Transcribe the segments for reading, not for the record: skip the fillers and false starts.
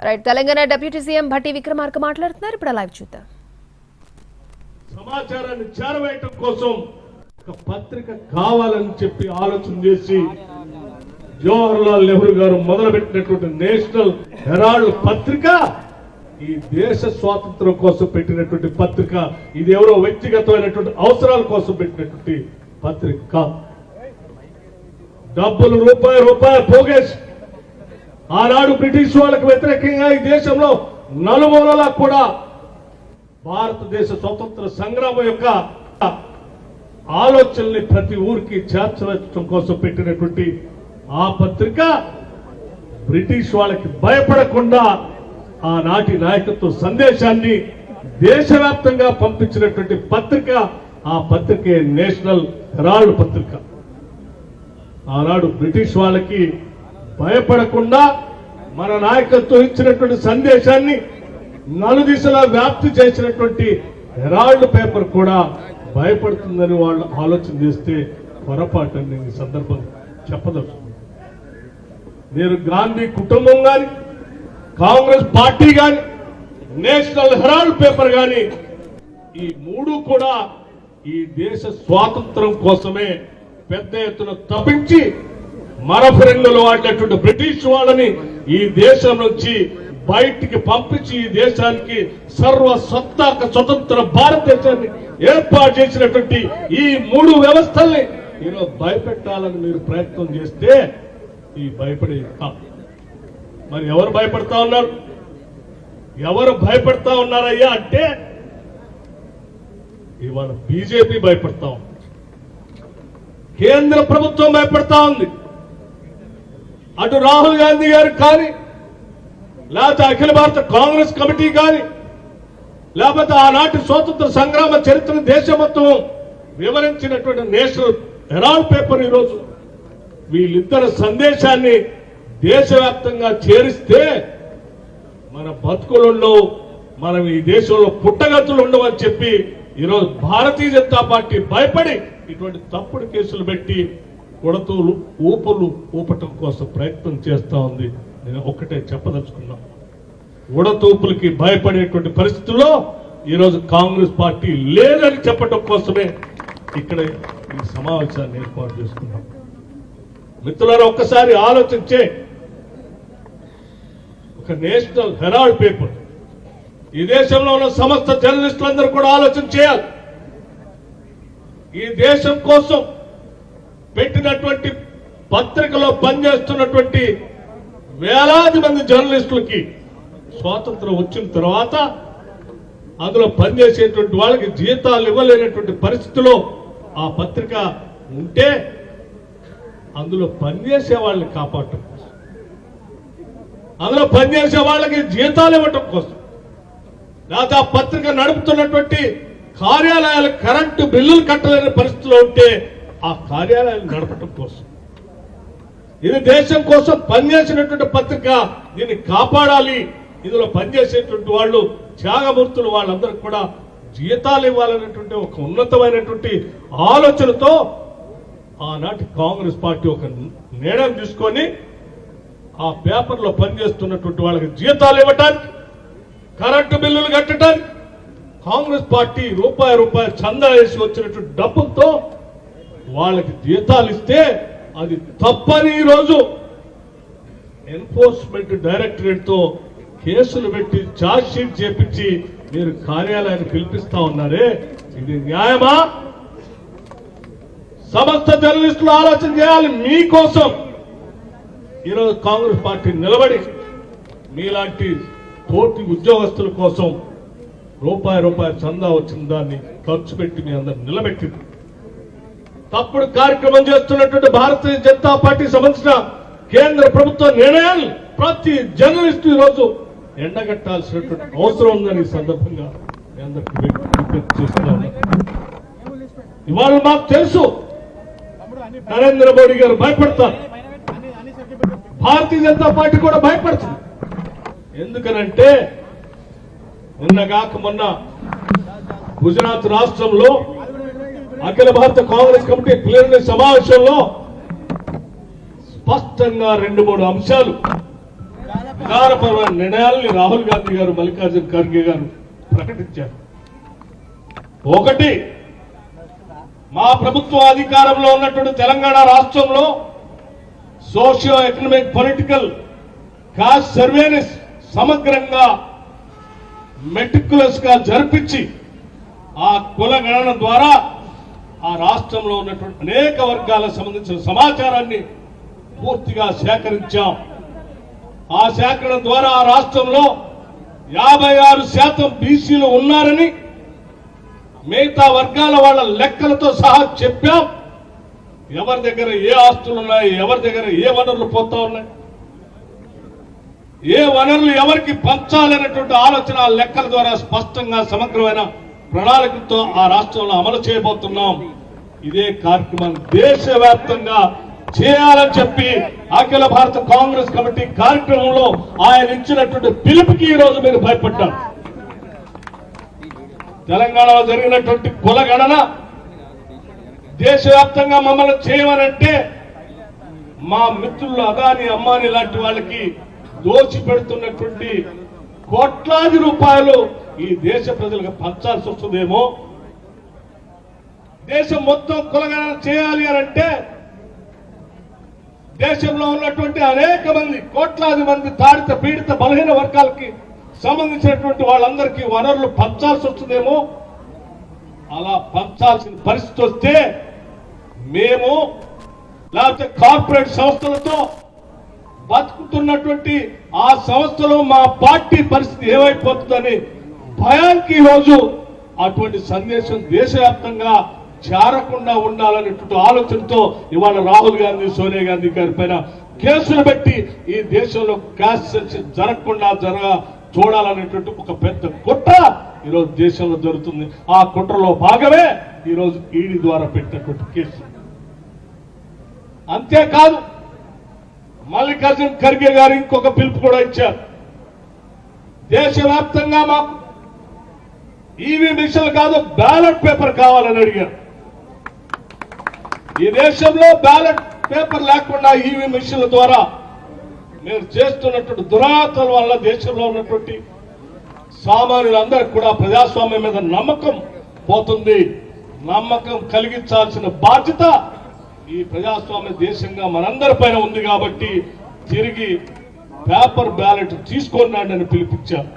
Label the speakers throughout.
Speaker 1: Right Telangana deputy CM Bhatti Vikramarka మాట్లాడుతున్నారు. ఇప్పుడు live చూద్దాం.
Speaker 2: సమాచారాన్ని చేరవేయటం కోసం ఒక పత్రిక కావాలని చెప్పి ఆలోచన చేసి జవహర్లాల్ నెహ్రూ గారు మొదలుపెట్టినటువంటి నేషనల్ హెరాల్డ్ పత్రిక ఈ దేశ స్వాతంత్రం కోసం పెట్టినటువంటి పత్రిక. ఇది ఎవరో వ్యక్తిగతమైనటువంటి అవసరాల కోసం పెట్టినటువంటి పత్రిక. డబ్బులు రూపాయి పోగేసి ఆనాడు బ్రిటిష్ వాళ్ళకు వ్యతిరేకంగా ఈ దేశంలో నలుమూలలా కూడా భారతదేశ స్వతంత్ర సంగ్రామం యొక్క ఆలోచనల్ని ప్రతి ఊరికి చేర్చడం కోసం పెట్టినటువంటి ఆ పత్రిక బ్రిటిష్ వాళ్ళకి భయపడకుండా ఆనాటి నాయకత్వ సందేశాన్ని దేశవ్యాప్తంగా పంపించినటువంటి పత్రిక. ఆ పత్రికే నేషనల్ హెరాల్డ్ పత్రిక. ఆనాడు బ్రిటిష్ వాళ్ళకి భయపడకుండా మన నాయకత్వం ఇచ్చినటువంటి సందేశాన్ని నలుదిశలా వ్యాప్తి చేసినటువంటి హెరాల్డ్ పేపర్ కూడా భయపడుతుందని వాళ్ళు ఆలోచన చేస్తే పొరపాటు ఈ సందర్భం చెప్పదలుచు. మీరు గాంధీ కుటుంబం కానీ కాంగ్రెస్ పార్టీ కానీ నేషనల్ హెరాల్డ్ పేపర్ కానీ ఈ మూడు కూడా ఈ దేశ స్వాతంత్రం కోసమే పెద్ద ఎత్తున తప్పించి మరఫిరంగులు వాడినటువంటి బ్రిటిష్ వాళ్ళని ఈ దేశం నుంచి బయటికి పంపించి ఈ దేశానికి సర్వసత్తాక స్వతంత్ర భారతదేశాన్ని ఏర్పాటు చేసినటువంటి ఈ మూడు వ్యవస్థల్ని ఈరోజు భయపెట్టాలని మీరు ప్రయత్నం చేస్తే ఈ భయపడే మరి ఎవరు భయపడతా ఉన్నారు? ఎవరు భయపడతా ఉన్నారయ్యా అంటే ఇవాళ బీజేపీ భయపడతా ఉంది, కేంద్ర ప్రభుత్వం భయపడతా ఉంది. అటు రాహుల్ గాంధీ గారు కానీ లేకపోతే అఖిల భారత కాంగ్రెస్ కమిటీ కానీ లేకపోతే ఆనాటి స్వాతంత్ర సంగ్రామ చరిత్రను దేశం మొత్తం వివరించినటువంటి నేషనల్ హెరాల్డ్ పేపర్ ఈరోజు వీళ్ళిద్దరి సందేశాన్ని దేశవ్యాప్తంగా చేరిస్తే మన బతుకులలో మనం ఈ దేశంలో పుట్టగతులు ఉండవని చెప్పి ఈరోజు భారతీయ జనతా పార్టీ భయపడి ఇటువంటి తప్పుడు కేసులు పెట్టి కొడతూలు ఊపటం కోసం ప్రయత్నం చేస్తా ఉంది. నేను ఒక్కటే చెప్పదలుచుకున్నా, ఉడతూపులకి భయపడేటువంటి పరిస్థితుల్లో ఈరోజు కాంగ్రెస్ పార్టీ లేదని చెప్పటం కోసమే ఇక్కడ ఈ సమావేశాన్ని ఏర్పాటు చేసుకున్నాం. మిత్రులారా, ఒక్కసారి ఆలోచించే ఒక నేషనల్ హెరాల్డ్ పేపర్ ఈ దేశంలో ఉన్న సమస్త జర్నలిస్టులందరూ కూడా ఆలోచన చేయాలి. ఈ దేశం కోసం పెట్టినటువంటి పత్రికలో పనిచేస్తున్నటువంటి వేలాది మంది జర్నలిస్టులకి స్వాతంత్రం వచ్చిన తర్వాత అందులో పనిచేసేటువంటి వాళ్ళకి జీతాలు ఇవ్వలేనటువంటి పరిస్థితిలో ఆ పత్రిక ఉంటే అందులో పనిచేసే వాళ్ళని కాపాడటం కోసం, అందులో పనిచేసే వాళ్ళకి జీతాలు ఇవ్వటం కోసం, లేదా ఆ పత్రిక నడుపుతున్నటువంటి కార్యాలయాలు కరెంటు బిల్లులు కట్టలేని పరిస్థితిలో ఉంటే ఆ కార్యాలయాలు నడపటం కోసం, ఇది దేశం కోసం పనిచేసినటువంటి పత్రిక, దీన్ని కాపాడాలి. ఇందులో పనిచేసేటువంటి వాళ్ళు త్యాగమూర్తులు, వాళ్ళందరికీ కూడా జీతాలు ఇవ్వాలనేటువంటి ఒక ఉన్నతమైనటువంటి ఆలోచనతో ఆనాటి కాంగ్రెస్ పార్టీ ఒక నిర్ణయం తీసుకొని ఆ పేపర్లో పనిచేస్తున్నటువంటి వాళ్ళకి జీతాలు ఇవ్వటానికి, కరెంటు బిల్లులు కట్టడానికి కాంగ్రెస్ పార్టీ రూపాయి చందా వేసి వచ్చినటువంటి డబ్బులతో వాళ్ళకి జీతాలు ఇస్తే అది తప్పని ఈరోజు ఎన్ఫోర్స్మెంట్ డైరెక్టరేట్ తో కేసులు పెట్టి ఛార్జ్ షీట్ చేపించి మీరు కార్యాలయాన్ని పిలిపిస్తా ఉన్నారే, ఇది న్యాయమా? సమస్త జర్నలిస్టులు ఆలోచన చేయాలి. మీకోసం ఈరోజు కాంగ్రెస్ పార్టీ నిలబడి మీలాంటి తోటి ఉద్యోగస్తుల కోసం రూపాయి చందా వచ్చిన దాన్ని ఖర్చు పెట్టి మీ అందరు నిలబెట్టింది. తప్పుడు కార్యక్రమం చేస్తున్నటువంటి భారతీయ జనతా పార్టీ సంబంధించిన కేంద్ర ప్రభుత్వ నిర్ణయాలు ప్రతి జర్నలిస్టు ఈరోజు ఎండగట్టాల్సినటువంటి అవసరం ఉందని ఈ సందర్భంగా మీ అందరికీ విజ్ఞప్తి చేస్తున్నాను. ఇవాళ మాకు తెలుసు నరేంద్ర మోడీ గారు భయపడతారు, భారతీయ జనతా పార్టీ కూడా భయపడుతుంది. ఎందుకనంటే నిన్నగాక మొన్న గుజరాత్ రాష్ట్రంలో అఖిల భారత కాంగ్రెస్ కమిటీ ప్లీనరీ సమావేశంలో స్పష్టంగా 2-3 అంశాలు విధానపరమైన నిర్ణయాల్ని రాహుల్ గాంధీ గారు, మల్లికార్జున ఖర్గే గారు ప్రకటించారు. ఒకటి, మా ప్రభుత్వం అధికారంలో ఉన్నటువంటి తెలంగాణ రాష్ట్రంలో సోషియో ఎకనామిక్ పొలిటికల్ కాస్ట్ సర్వేని సమగ్రంగా మెటిక్యులస్ గా జరిపించి ఆ కుల గణన ద్వారా ఆ రాష్ట్రంలో ఉన్నటువంటి అనేక వర్గాలకు సంబంధించిన సమాచారాన్ని పూర్తిగా సేకరించాం. ఆ సేకరణ ద్వారా ఆ రాష్ట్రంలో 56% బీసీలు ఉన్నారని మిగతా వర్గాల వాళ్ళ లెక్కలతో సహా చెప్పాం. ఎవరి దగ్గర ఏ ఆస్తులు ఉన్నాయి, ఎవరి దగ్గర ఏ వనరులు పోతా ఉన్నాయి, ఏ వనరులు ఎవరికి పంచాలనేటువంటి ఆలోచన ఆ లెక్కల ద్వారా స్పష్టంగా సమగ్రమైన ప్రణాళికతో ఆ రాష్ట్రంలో అమలు చేయబోతున్నాం. ఇదే కార్యక్రమాన్ని దేశవ్యాప్తంగా చేయాలని చెప్పి అఖిల భారత కాంగ్రెస్ కమిటీ కార్యక్రమంలో ఆయన ఇచ్చినటువంటి పిలుపుకి ఈ రోజు మీరు భయపడ్డారు. తెలంగాణలో జరిగినటువంటి కుల గణన దేశవ్యాప్తంగా మమ్మల్ని చేయమనంటే మా మిత్రులు అదాని, అమ్మాని లాంటి వాళ్ళకి దోచి పెడుతున్నటువంటి కోట్లాది రూపాయలు ఈ దేశ ప్రజలకు పంచాల్సి వస్తుందేమో. దేశం మొత్తం కులగణన చేయాలి అనంటే దేశంలో ఉన్నటువంటి అనేక మంది, కోట్లాది మంది తాడిత పీడిత బలహీన వర్గాలకి సంబంధించినటువంటి వాళ్ళందరికీ వనరులు పంచాల్సి వస్తుందేమో. అలా పంచాల్సిన పరిస్థితి వస్తే మేము లేకపోతే కార్పొరేట్ సంస్థలతో బతుకుతున్నటువంటి ఆ సంస్థలో మా పార్టీ పరిస్థితి ఏమైపోతుందని భయానికి ఈరోజు అటువంటి సందేశం దేశవ్యాప్తంగా చేరకుండా ఉండాలనేటువంటి ఆలోచనతో ఇవాళ రాహుల్ గాంధీ, సోనియా గాంధీ గారి పైన కేసులు పెట్టి ఈ దేశంలో క్యాస్ట్ సెన్సస్ జరగకుండా చూడాలనేటువంటి ఒక పెద్ద కుట్ర ఈరోజు దేశంలో జరుగుతుంది. ఆ కుట్రలో భాగమే ఈరోజు ఈడీ ద్వారా పెట్టినటువంటి కేసు. అంతేకాదు మల్లికార్జున ఖర్గే గారు ఇంకొక పిలుపు కూడా ఇచ్చారు. దేశవ్యాప్తంగా మాకు ఈవీ మిషన్లు కాదు, బ్యాలెట్ పేపర్ కావాలని అడిగారు. ఈ దేశంలో బ్యాలెట్ పేపర్ లేకుండా ఈవీ మిషన్ల ద్వారా మీరు చేస్తున్నటువంటి దురాతల వల్ల దేశంలో ఉన్నటువంటి సామాన్యులందరికీ కూడా ప్రజాస్వామ్యం మీద నమ్మకం పోతుంది. నమ్మకం కలిగించాల్సిన బాధ్యత ఈ ప్రజాస్వామ్య దేశంగా మనందరి పైన ఉంది. కాబట్టి తిరిగి పేపర్ బ్యాలెట్ తీసుకోండి అని పిలిపించారు.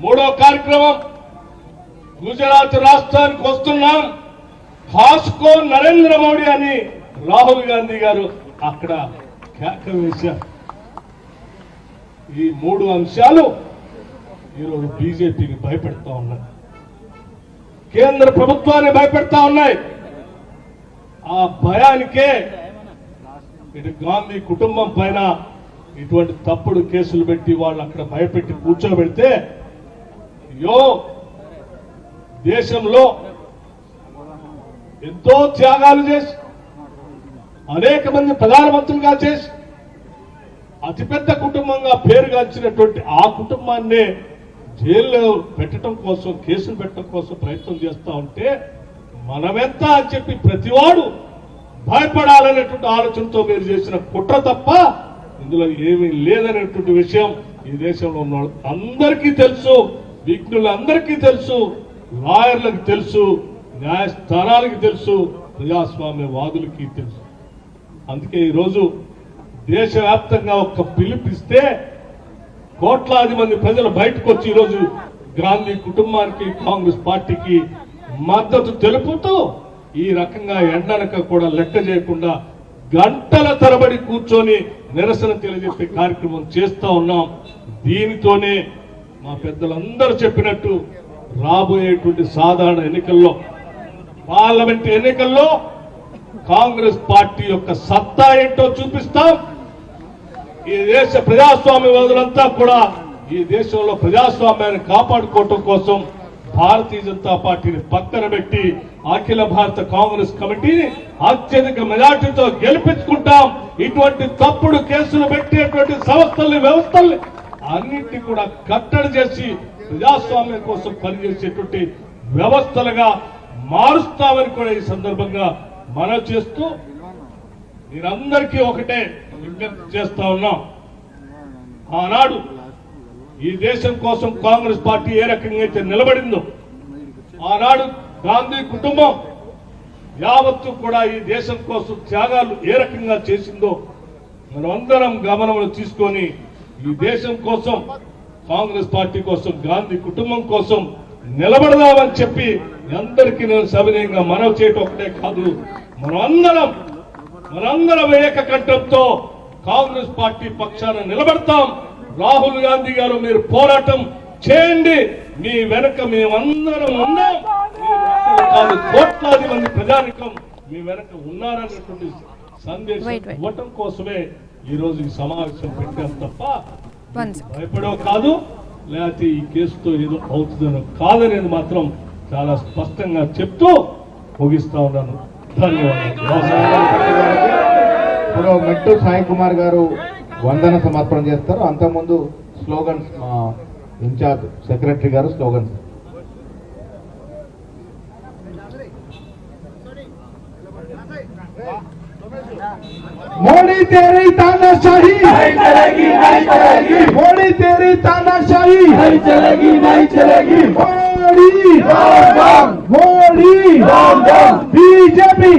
Speaker 2: మూడో కార్యక్రమం, గుజరాత్ రాష్ట్రానికి వస్తున్నాం, హాస్కో నరేంద్ర మోడీ అని రాహుల్ గాంధీ గారు అక్కడ కేక వేశారు. ఈ మూడు అంశాలు ఈరోజు బీజేపీకి భయపెడతా ఉన్నాయి, కేంద్ర ప్రభుత్వాన్ని భయపెడతా ఉన్నాయి. ఆ భయానికే ఇటు గాంధీ కుటుంబం పైన ఇటువంటి తప్పుడు కేసులు పెట్టి వాళ్ళు అక్కడ భయపెట్టి కూర్చోబెడితే, దేశంలో ఎంతో త్యాగాలు చేసి అనేక మంది ప్రధానమంత్రులుగా చేసి అతిపెద్ద కుటుంబంగా పేరుగాంచినటువంటి ఆ కుటుంబాన్నే జైల్లో పెట్టడం కోసం, కేసులు పెట్టడం కోసం ప్రయత్నం చేస్తా ఉంటే మనమెంత అని చెప్పి ప్రతివాడు భయపడాలనేటువంటి ఆలోచనతో మీరు చేసిన కుట్ర తప్ప ఇందులో ఏమీ లేదనేటువంటి విషయం ఈ దేశంలో ఉన్న అందరికీ తెలుసు, విఘ్నులందరికీ తెలుసు, లాయర్లకు తెలుసు, న్యాయస్థానాలకు తెలుసు, ప్రజాస్వామ్యవాదులకి తెలుసు. అందుకే ఈరోజు దేశవ్యాప్తంగా ఒక పిలుపిస్తే కోట్లాది మంది ప్రజలు బయటకు వచ్చి ఈరోజు గాంధీ కుటుంబానికి, కాంగ్రెస్ పార్టీకి మద్దతు తెలుపుతూ ఈ రకంగా ఎండనక కూడా లెక్క చేయకుండా గంటల తరబడి కూర్చొని నిరసన తెలియజెప్పే కార్యక్రమం చేస్తా ఉన్నాం. దీనితోనే మా పెద్దలందరూ చెప్పినట్టు రాబోయేటువంటి సాధారణ ఎన్నికల్లో, పార్లమెంట్ ఎన్నికల్లో కాంగ్రెస్ పార్టీ యొక్క సత్తా ఏంటో చూపిస్తాం. ఈ దేశ ప్రజాస్వామ్యవాదులంతా కూడా ఈ దేశంలో ప్రజాస్వామ్యాన్ని కాపాడుకోవటం కోసం భారతీయ జనతా పార్టీని పక్కన పెట్టి అఖిల భారత కాంగ్రెస్ కమిటీని అత్యధిక మెజార్టీతో గెలిపించుకుంటాం. ఇటువంటి తప్పుడు కేసులు పెట్టేటువంటి సంస్థల్ని, వ్యవస్థల్ని అన్నింటినీ కూడా కట్టడి చేసి ప్రజాస్వామ్యం కోసం పనిచేసేటువంటి వ్యవస్థలుగా మారుస్తామని కూడా ఈ సందర్భంగా మనవి చేస్తూ మీరందరికీ ఒకటే విజ్ఞప్తి చేస్తా ఉన్నాం. ఆనాడు ఈ దేశం కోసం కాంగ్రెస్ పార్టీ ఏ రకంగా అయితే నిలబడిందో, ఆనాడు గాంధీ కుటుంబం యావత్తు కూడా ఈ దేశం కోసం త్యాగాలు ఏ రకంగా చేసిందో మనమందరం గమనంలో తీసుకొని ఈ దేశం కోసం, కాంగ్రెస్ పార్టీ కోసం, గాంధీ కుటుంబం కోసం నిలబడదామని చెప్పి అందరికీ నేను సవినయంగా మనవి చేయటం ఒకటే కాదు, మనందరం ఏకకంఠంతో కాంగ్రెస్ పార్టీ పక్షాన నిలబడతాం. రాహుల్ గాంధీ గారు మీరు పోరాటం చేయండి, మీ వెనక మేమందరం ఉన్నాం. కాదు, కోట్లాది మంది ప్రజానికం మీ వెనక ఉన్నారన్నటువంటి సందేశం ఇవ్వటం కోసమే ఈ రోజు ఈ సమావేశం పెట్టాం తప్ప భయపడో కాదు, లేకపోతే ఈ కేసుతో ఏదో అవుతుందనో కాదనేది మాత్రం చాలా స్పష్టంగా చెప్తూ ముగిస్తా ఉన్నాను.
Speaker 3: ఇప్పుడు మెట్టు సాయి కుమార్ గారు వందన సమర్పణ చేస్తారు. అంతకుముందు స్లోగన్స్ మా ఇన్ఛార్జ్ సెక్రటరీ గారు స్లోగన్స్.
Speaker 4: मोदी तेरी तानाशाही नहीं चलेगी, नहीं चलेगी। मोदी तेरी तानाशाही नहीं चलेगी, नहीं चलेगी। मोदी बीजेपी